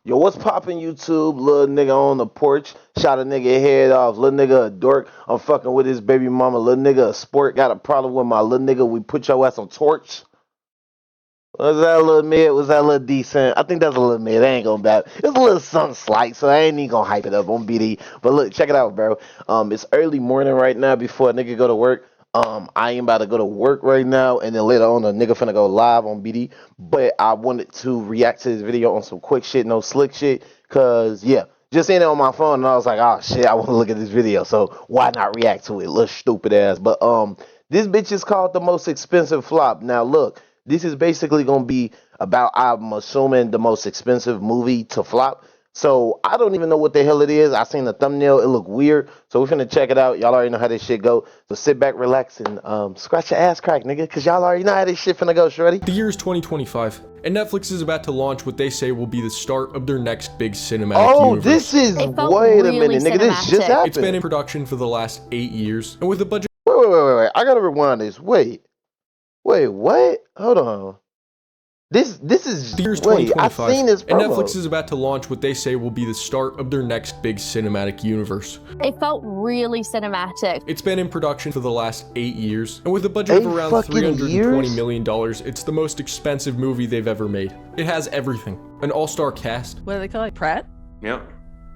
Yo, what's poppin' YouTube? Little nigga on the porch, shot a nigga head off. Little nigga a dork. I'm fucking with his baby mama. Little nigga a sport. Got a problem with my little nigga. We put your ass on torch. Was that a little mid? Was that a little decent? I think that's a little mid. I ain't gonna bad. It's a little something slight, so I ain't even gonna hype it up on BD. But look, check it out, bro. It's early morning right now before a nigga go to work. I ain't about to go to work right now, and then later on, a nigga finna go live on BD. But I wanted to react to this video on some quick shit, no slick shit, cause yeah, just seeing it on my phone, and I was like, oh shit, I want to look at this video, so why not react to it? Little stupid ass. But this bitch is called the most expensive flop. Now look, this is basically gonna be about, I'm assuming, the most expensive movie to flop. So I don't even know what the hell it is. I seen the thumbnail, it looked weird. So we're finna check it out. Y'all already know how this shit go. So sit back, relax, and scratch your ass crack, nigga, cause y'all already know how this shit finna go, shorty. The year is 2025, and Netflix is about to launch what they say will be the start of their next big cinematic universe. This is, wait a minute, nigga, this just happened. It's been in production for the last 8 years, and with a budget. Wait. I gotta rewind this. Wait, what? Hold on. This is the year's wait, 2025, I've seen this promo. And Netflix is about to launch what they say will be the start of their next big cinematic universe. It felt really cinematic. It's been in production for the last 8 years, and with a budget of around $320 million, it's the most expensive movie they've ever made. It has everything. An all-star cast. What do they call it? Pratt? Yep.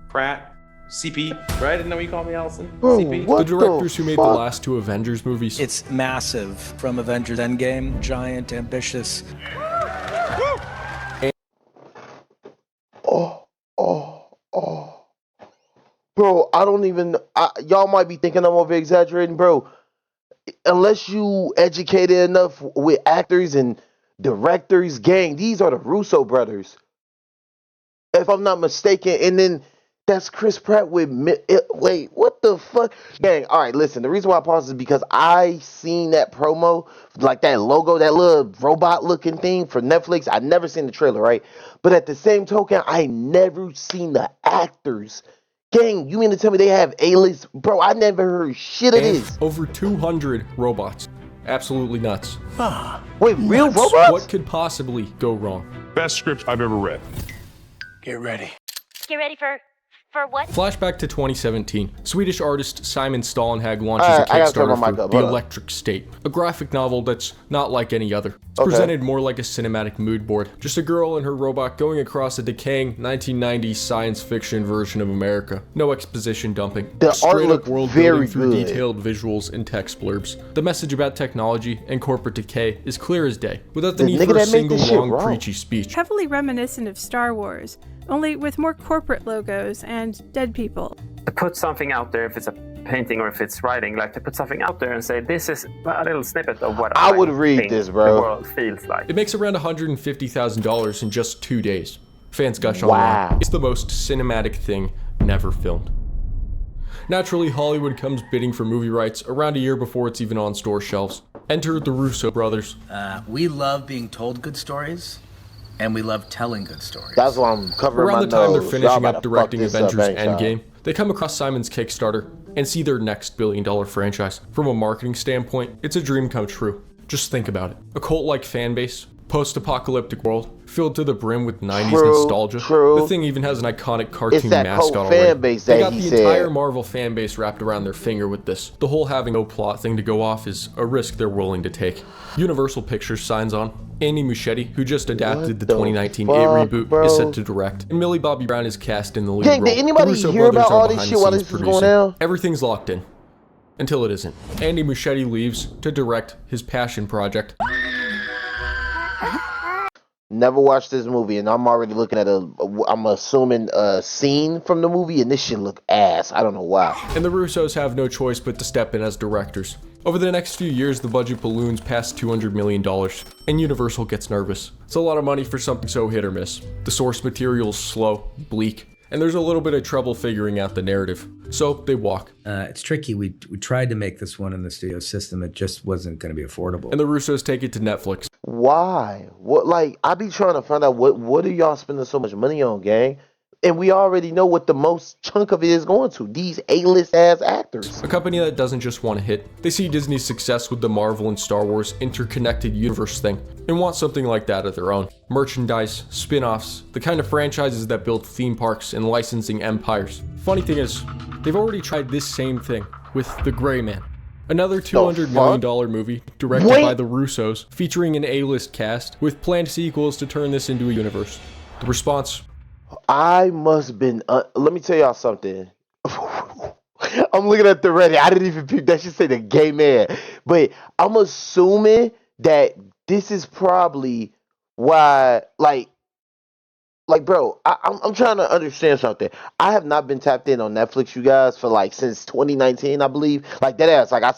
Pratt. CP, right? I didn't know you called me Allison. Bro, CP. what The directors who made the fuck? last two Avengers movies. It's massive. From Avengers Endgame, giant, ambitious. Oh. Bro, I don't even, y'all might be thinking I'm over exaggerating, bro. Unless you educated enough with actors and directors, gang, these are the Russo brothers, if I'm not mistaken. And then that's Chris Pratt with, wait, what the fuck? Gang, all right, listen, the reason why I paused is because I seen that promo, like that logo, that little robot looking thing for Netflix. I never seen the trailer, right? But at the same token, I never seen the actors. Gang, you mean to tell me they have A-list? Bro, I never heard shit of this. Over 200 robots. Absolutely nuts. Wait, real robots? What could possibly go wrong? Best script I've ever read. Get ready. Get ready for what? Flashback to 2017. Swedish artist Simon Stallenhag launches a I gotta turn Kickstarter my mic for up, The hold up. Electric State, a graphic novel that's not like any other. It's Okay. presented more like a cinematic mood board. Just a girl and her robot going across a decaying 1990s science fiction version of America. No exposition dumping. The art Straight looked up world very building through good. detailed visuals and text blurbs. The message about technology and corporate decay is clear as day, without the The need nigga for a that made single this shit long wrong. preachy speech. Heavily reminiscent of Star Wars, only with more corporate logos and dead people. To put something out there, if it's a painting or if it's writing, like to put something out there and say, this is a little snippet of what I would think read this, bro. the world feels like. It makes around $150,000 in just 2 days. Fans gush Wow. online. It's the most cinematic thing never filmed. Naturally, Hollywood comes bidding for movie rights around a year before it's even on store shelves. Enter the Russo brothers. We love being told good stories, and we love telling good stories. That's why I'm covering Around my the time nose. they're Y'all finishing about up to fuck directing this Avengers up, ain't y'all? Endgame, they come across Simon's Kickstarter and see their next billion-dollar franchise. From a marketing standpoint, it's a dream come true. Just think about it. A cult-like fan base, post-apocalyptic world, filled to the brim with 90s nostalgia. The thing even has an iconic cartoon It's that mascot cult already. fan base They that got he the said. entire Marvel fan base wrapped around their finger with this. The whole having no plot thing to go off is a risk they're willing to take. Universal Pictures signs on. Andy Muschietti, who just adapted the 2019 It reboot, bro? is set to direct. And Millie Bobby Brown is cast in the lead Gang, role. did anybody The Russo hear brothers about are all this behind shit the while scenes this was producing. going down? Everything's locked in. Until it isn't. Andy Muschietti leaves to direct his passion project. Never watched this movie, and I'm already looking at I'm assuming a scene from the movie, and this shit look ass. I don't know why. And the Russos have no choice but to step in as directors. Over the next few years, the budget balloons past $200 million, and Universal gets nervous. It's a lot of money for something so hit or miss. The source material's slow, bleak, and there's a little bit of trouble figuring out the narrative. So they walk. It's tricky. We tried to make this one in the studio system. It just wasn't going to be affordable. And the Russos take it to Netflix. Why? What? Like, I be trying to find out what are y'all spending so much money on, gang? And we already know what the most chunk of it is going to. These A-list ass actors. A company that doesn't just want to hit. They see Disney's success with the Marvel and Star Wars interconnected universe thing and want something like that of their own. Merchandise, spin-offs, the kind of franchises that build theme parks and licensing empires. Funny thing is, they've already tried this same thing with The Gray Man. Another $200 million movie directed by the Russos, featuring an A-list cast with planned sequels to turn this into a universe. The response? I must have been. Let me tell y'all something. I'm looking at the Reddit. I didn't even peep that shit say The Gay Man. But I'm assuming that this is probably why, like, bro, I'm trying to understand something. I have not been tapped in on Netflix, you guys, for like since 2019, I believe. Like that ass. Like I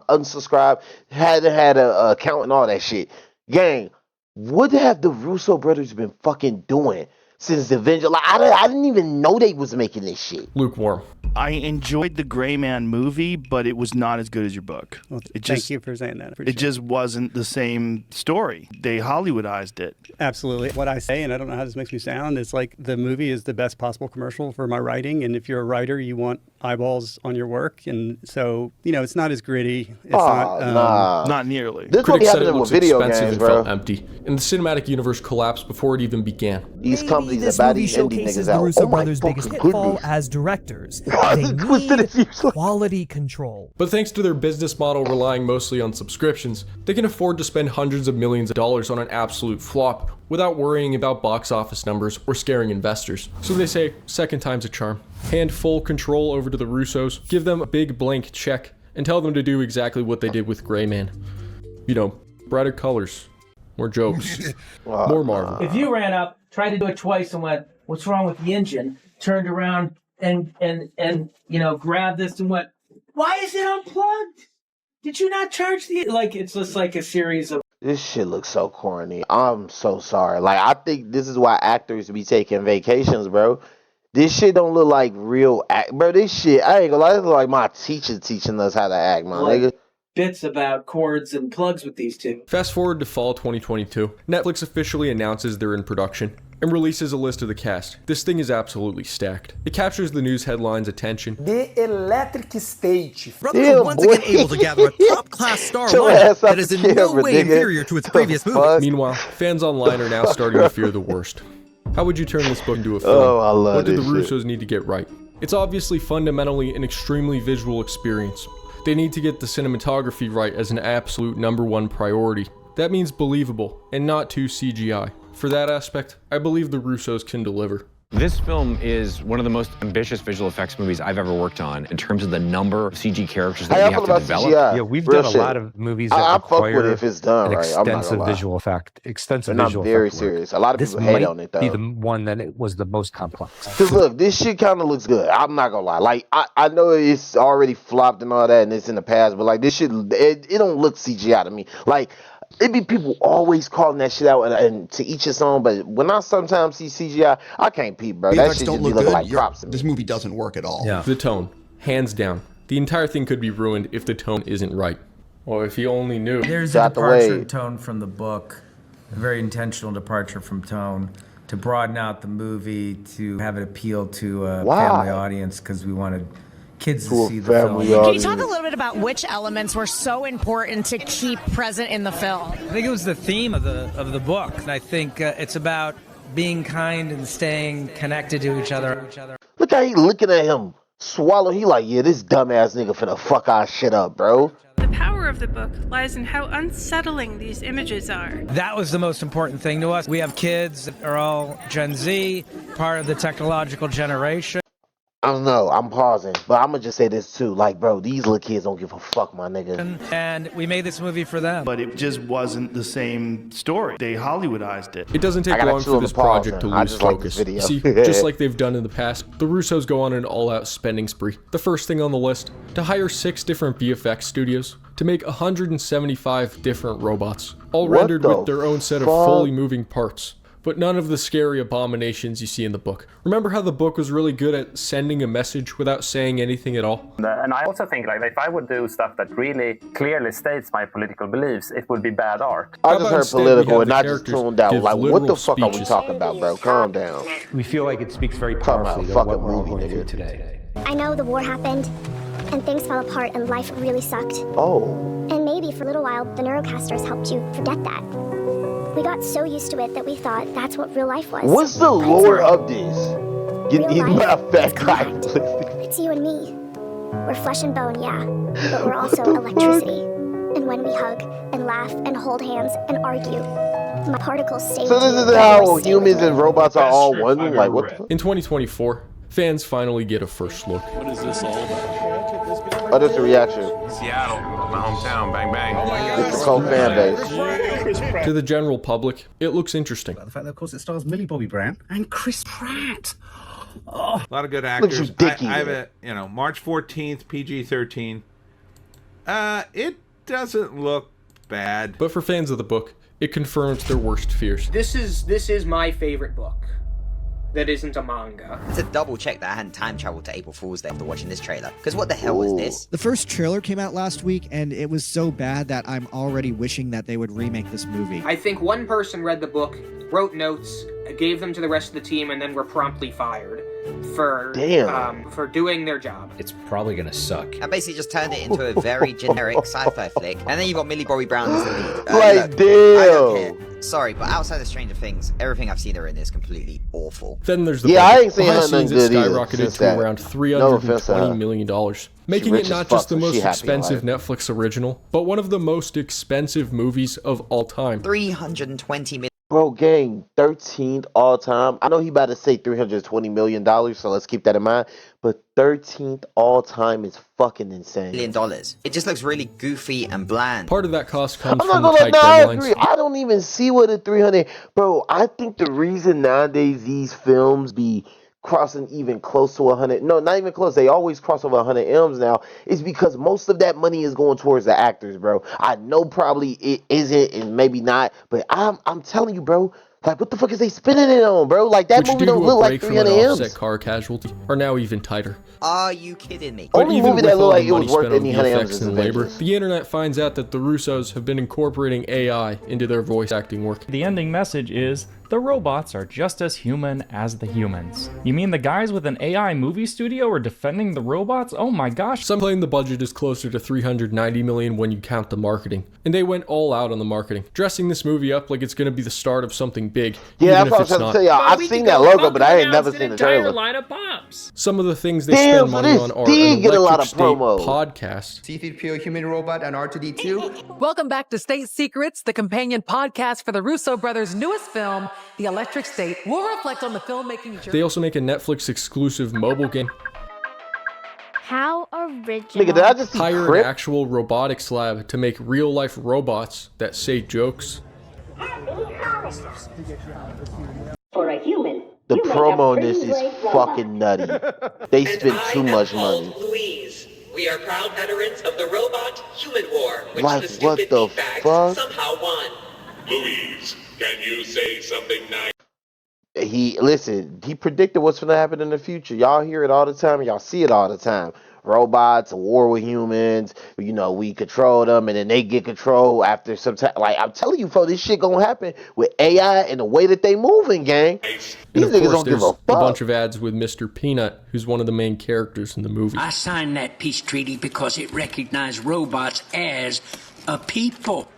unsubscribed, had a account and all that shit. Gang, what have the Russo brothers been fucking doing since the Avenger? Like I didn't even know they was making this shit. Lukewarm. I enjoyed the Gray Man movie, but it was not as good as your book. Well, thank you for saying that. It just wasn't the same story. They Hollywoodized it. Absolutely. What I say, and I don't know how this makes me sound, is like the movie is the best possible commercial for my writing. And if you're a writer, you want eyeballs on your work. And so, you know, it's not as gritty. It's not nearly. This Critics said it with looks video expensive games, and bro. felt empty, and the cinematic universe collapsed before it even began. These companies that buy these indie niggas out. The Russo Oh my brothers' biggest fucking pitfall goodness. as directors. They Twisted as usual. quality control. But thanks to their business model relying mostly on subscriptions, they can afford to spend hundreds of millions of dollars on an absolute flop without worrying about box office numbers or scaring investors. So they say, second time's a charm. Hand full control over to the Russos, give them a big blank check, and tell them to do exactly what they did with Gray Man. You know, brighter colors, more jokes, more Marvel. If you ran up, tried to do it twice and went, what's wrong with the engine? Turned around and you know, grabbed this and went, why is it unplugged? Did you not charge the, like, it's just like a series of. This shit looks so corny. I'm so sorry. Like, I think this is why actors be taking vacations, bro. This shit don't look like real act. Bro, this shit, I ain't gonna lie, this look like my teacher teaching us how to act, my nigga. Bits about cords and plugs with these two. Fast forward to fall 2022. Netflix officially announces they're in production and releases a list of the cast. This thing is absolutely stacked. It captures the news headlines' attention. The Electric State. Brothers are once again able to gather a top-class star lineup that is in no way inferior to its previous movie. Meanwhile, fans online are now starting to fear the worst. How would you turn this book into a film? Oh, I love What did the this Russos need to get right? It's obviously fundamentally an extremely visual experience. They need to get the cinematography right as an absolute #1 priority. That means believable and not too CGI. For that aspect, I believe the Russos can deliver. This film is one of the most ambitious visual effects movies I've ever worked on in terms of the number of CG characters that we have to develop. CGI? Yeah, we've Real done a shit. lot of movies that I fuck with require it if it's done an right. I'm not gonna extensive lie. visual effect, extensive And I'm visual very effect work. serious. A lot of This people hate might on it though. be the one that it was the most complex. Cause look, this shit kind of looks good. I'm not gonna lie. Like I know it's already flopped and all that, and it's in the past, but like this shit, it don't look CGI to me. Like it be people always calling that shit out, and to each his own. But when I sometimes see CGI, I can't peep, bro. That shit just be looking like props. This movie doesn't work at all. Yeah. The tone, hands down. The entire thing could be ruined if the tone isn't right. Or if you only knew. There's a departure in tone from the book, a very intentional departure from tone, to broaden out the movie, to have it appeal to a family audience, because we wanted kids to see the film. Can you talk a little bit about which elements were so important to keep present in the film? I think it was the theme of the book, and I think it's about being kind and staying connected to each other. Look how he looking at him swallow. He like, yeah, this dumbass nigga finna fuck our shit up, bro. The power of the book lies in how unsettling these images are. That was the most important thing to us. We have kids that are all Gen Z, part of the technological generation. I don't know, I'm pausing, but I'm gonna just say this too. Like, bro, these little kids don't give a fuck, my nigga. And we made this movie for them. But it just wasn't the same story. They Hollywoodized it. It doesn't take long for this project to lose focus. See, just like they've done in the past, the Russos go on an all-out spending spree. The first thing on the list, to hire 6 different VFX studios to make 175 different robots, all rendered with their own set of fully moving parts. but none of the scary abominations you see in the book. Remember how the book was really good at sending a message without saying anything at all? And I also think like if I would do stuff that really clearly states my political beliefs, it would be bad art. I just heard political and I just tuned out. Like, what the fuck are we talking about, bro? Calm down. We feel like it speaks very powerfully to what we're all going through today. I know the war happened, and things fell apart, and life really sucked. Oh. And maybe for a little while, the Neurocasters helped you forget that. We got so used to it that we thought that's what real life was. What's the lore of this? Getting eaten by a fat guy. It's you and me. We're flesh and bone, yeah, but we're also electricity. And when we hug and laugh and hold hands and argue, my particles stay with you. So this is how humans and robots are all one? Like, what the fuck? In 2024, fans finally get a first look. What is this all about? Oh, that's a reaction. Seattle, my hometown, bang bang. It's a cult fan base. To the general public, it looks interesting. The fact that, of course, it stars Millie Bobby Brown and Chris Pratt. Oh. A lot of good actors. I have a, March 14th, PG-13. It doesn't look bad. But for fans of the book, it confirms their worst fears. This is my favorite book that isn't a manga. To double check that I hadn't time traveled to April Fool's Day after watching this trailer. Because what the hell was this? The first trailer came out last week, and it was so bad that I'm already wishing that they would remake this movie. I think one person read the book, wrote notes, gave them to the rest of the team, and then were promptly fired for doing their job. It's probably gonna suck. I basically just turned it into a very generic sci-fi flick, and then you got Millie Bobby Brown as the lead. Like, look, I don't care. Sorry, but outside of Stranger Things, everything I've seen her in is completely awful. Then there's the I ain't seen behind nothing scenes, it good skyrocketed to around $320 million, making it not just the most expensive Netflix original, but one of the most expensive movies of all time. $320 million. Bro, gang, 13th all time. I know he about to say $320 million, so let's keep that in mind. But 13th all time is fucking insane. $1 million. It just looks really goofy and bland. Part of that cost comes I'm from not the gonna tight I deadlines. agree. I don't even see what a 300. Bro, I think the reason nowadays these films be crossing even close to 100, no, not even close, they always cross over 100 M's now, is because most of that money is going towards the actors, bro. I know probably it isn't and maybe not, but I'm telling you, bro, like, what the fuck is they spending it on, bro? Like, that movie don't look like 300 M's. Offset car casualty are now even tighter. Are you kidding me? But Only even movie with that all looked the like it was money worth spent on any 100 M's VFX is and labor, Avengers. the internet finds out that the Russos have been incorporating AI into their voice acting work. The ending message is, the robots are just as human as the humans. You mean the guys with an AI movie studio are defending the robots? Oh my gosh. Some claim the budget is closer to $390 million when you count the marketing. And they went all out on the marketing, dressing this movie up like it's going to be the start of something big. Yeah, that's what I was trying to tell y'all. I've seen that logo, but I ain't never seen the trailer. Line of pops. Some of the things they spend money on are an get a lot of Electric State promo. podcast. C-3PO human robot and R2-D2. Welcome back to State Secrets, the companion podcast for the Russo brothers' newest film, The Electric State. We'll reflect on the filmmaking journey. They also make a Netflix exclusive mobile game. How original. Nigga, did I just see Hire Crip? an actual robotics lab to make real life robots that say jokes. For a human, The promo on this is fucking nutty. They spent too much money. Louise. We are proud veterans of the robot-human war, which Like, the stupid what the meatbags fuck? somehow won. Louise, can you say something nice? He predicted what's gonna happen in the future. Y'all hear it all the time. Y'all see it all the time. Robots, a war with humans. We control them, and then they get control after some time. Like, I'm telling you, folks, this shit gonna happen with AI and the way that they moving, gang. These And of niggas course, don't give there's a a fuck. bunch of ads with Mr. Peanut, who's one of the main characters in the movie. I signed that peace treaty because it recognized robots as a people.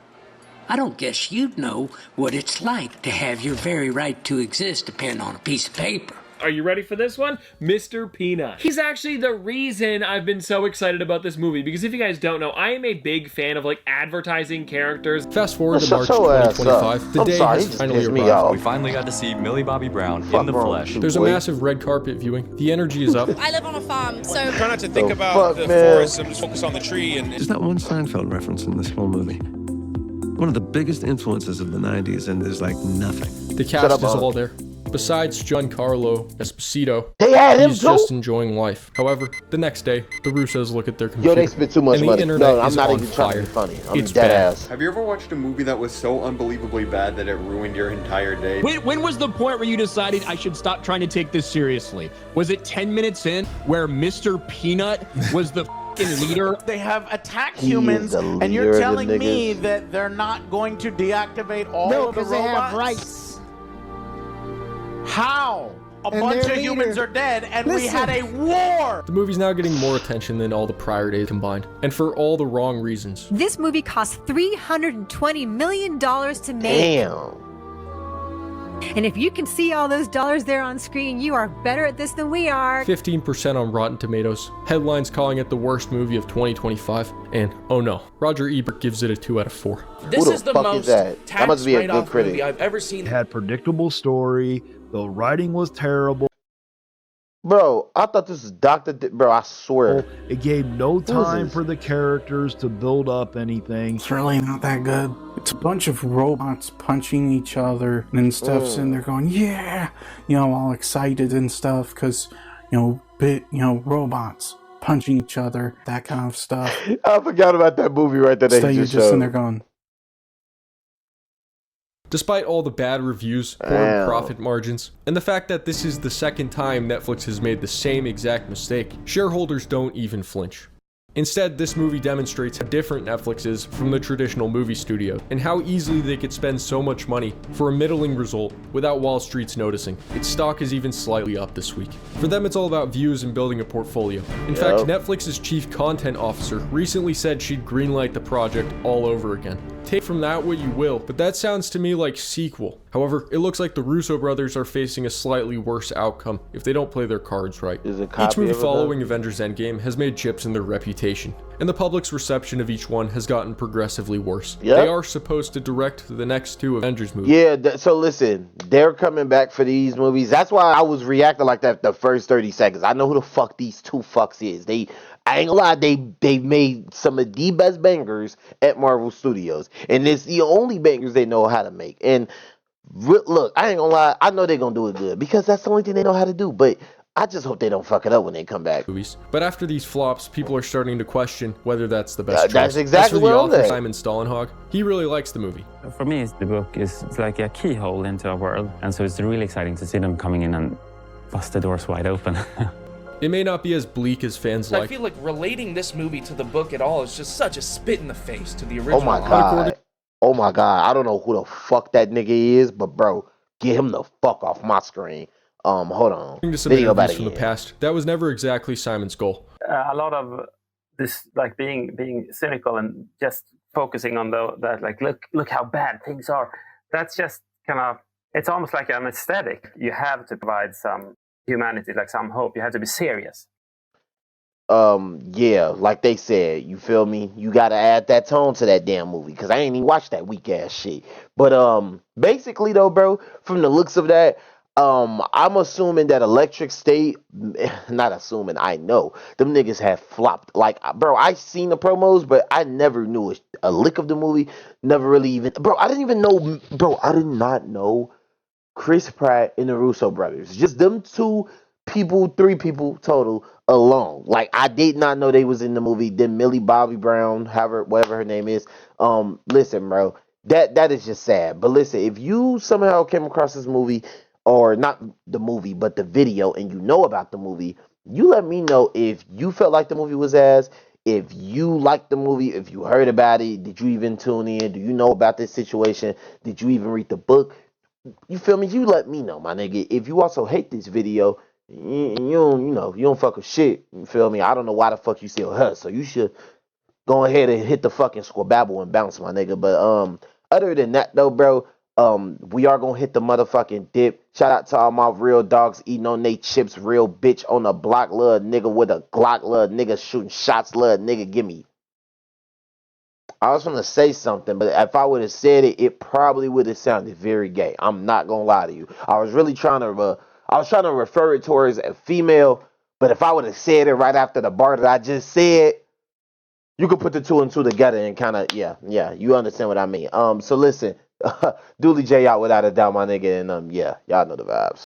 I don't guess you'd know what it's like to have your very right to exist depend on a piece of paper. Are you ready for this one? Mr. Peanut. He's actually the reason I've been so excited about this movie, because if you guys don't know, I am a big fan of advertising characters. Fast forward to Shut March your ass 2025. up. The I'm day sorry, he has just finally pissed me arrived. off. We finally got to see Millie Bobby Brown Fuck in the wrong flesh. with you, There's a boy. massive red carpet viewing. The energy is up. I live on a farm, so Try not to think The about fuck, the man? forest and just focus on the tree. And There's not one Seinfeld reference in this whole movie. One of the biggest influences of the 90s, and there's like nothing. The cast is all there. Besides Giancarlo Esposito, they had him he's too? just enjoying life. However, the next day, the Russos look at their computer. Yo, they spent too much and the money. internet No, I'm is not on even trying to fire. be funny. I'm It's dead bad. ass. Have you ever watched a movie that was so unbelievably bad that it ruined your entire day? When was the point where you decided I should stop trying to take this seriously? Was it 10 minutes in where Mr. Peanut was the leader? They have attacked He is humans, the and leader you're of the telling me niggas. that they're not going to deactivate all No, of the because they robots? have rights. How? A And bunch their of humans leader- are dead, and we Listen. had a war! The movie's now getting more attention than all the prior days combined, and for all the wrong reasons. This movie cost $320 million to make. Damn. And if you can see all those dollars there on screen, you are better at this than we are. 15% on Rotten Tomatoes. Headlines calling it the worst movie of 2025. And, oh no, Roger Ebert gives it a 2 out of 4. This is the most That must be a good tax-write-off critic. movie I've ever seen. Had predictable story. The writing was terrible. Bro, I thought this was Bro, I swear. It gave no is time this? for the characters to build up anything. It's really not that good. It's a bunch of robots punching each other and stuff, and they're going, yeah, all excited and stuff because, robots punching each other, that kind of stuff. I forgot about that movie right there. So That you're just just in showed. there going, Despite all the bad reviews, poor Damn. profit margins, and the fact that this is the second time Netflix has made the same exact mistake, shareholders don't even flinch. Instead, this movie demonstrates how different Netflix is from the traditional movie studio, and how easily they could spend so much money for a middling result without Wall Street's noticing. Its stock is even slightly up this week. For them, it's all about views and building a portfolio. In fact, Netflix's chief content officer recently said she'd greenlight the project all over again. Take from that what you will, but that sounds to me like sequel. However, it looks like the Russo brothers are facing a slightly worse outcome if they don't play their cards right. Each movie following Avengers Endgame has made chips in their reputation, and the public's reception of each one has gotten progressively worse. They are supposed to direct the next 2 Avengers movies. Yeah, so listen, they're coming back for these movies. That's why I was reacting like that the first 30 seconds. I know who the fuck these 2 fucks is. I ain't gonna lie, they made some of the best bangers at Marvel Studios. And it's the only bangers they know how to make. And look, I ain't gonna lie, I know they're gonna do it good because that's the only thing they know how to do. But I just hope they don't fuck it up when they come back. But after these flops, people are starting to question whether that's the best choice. That's exactly As for the what I'm author, saying. Simon Stollenhag, he really likes the movie. For me, the book is it's like a keyhole into a world, and so it's really exciting to see them coming in and bust the doors wide open. It may not be as bleak as fans I like. feel like relating this movie to the book at all is just such a spit in the face to the original. Oh my god. Oh my god. I don't know who the fuck that nigga is, but bro, get him the fuck off my screen. Hold on. According to some interviews from the past, that was never exactly Simon's goal. A lot of this, like being cynical and just focusing on that, like look how bad things are. That's just kind of, it's almost like an aesthetic. You have to provide some humanity, like some hope. You have to be serious. Yeah, like they said, you feel me? You gotta add that tone to that damn movie, because I ain't even watched that weak ass shit. But basically though, bro, from the looks of that, I'm assuming that Electric State, not assuming, I know them niggas have flopped. Like, bro, I seen the promos, but I never knew a lick of the movie. Never really even, bro, I didn't even know, bro, I did not know Chris Pratt and the Russo brothers. Just them 2 people, 3 people total alone. Like, I did not know they was in the movie. Then Millie Bobby Brown, whatever her name is. Listen, bro, that is just sad. But listen, if you somehow came across this movie, or not the movie, but the video, and you know about the movie, you let me know if you felt like the movie was ass, if you liked the movie, if you heard about it, did you even tune in, do you know about this situation, did you even read the book? You feel me? You let me know, my nigga. If you also hate this video, you don't fuck with shit, you feel me? I don't know why the fuck you still hurt, so you should go ahead and hit the fucking squababble and bounce, my nigga. But other than that though, bro, we are gonna hit the motherfucking dip. Shout out to all my real dogs eating on they chips, real bitch on the block, little nigga with a Glock, little nigga shooting shots, little nigga, give me. I was gonna say something, but if I would have said it, it probably would have sounded very gay. I'm not gonna lie to you. I was really trying to refer it towards a female, but if I would have said it right after the bar that I just said, you could put the 2 and 2 together and kind of, yeah, you understand what I mean. So listen, Dooley J out without a doubt, my nigga, and yeah, y'all know the vibes.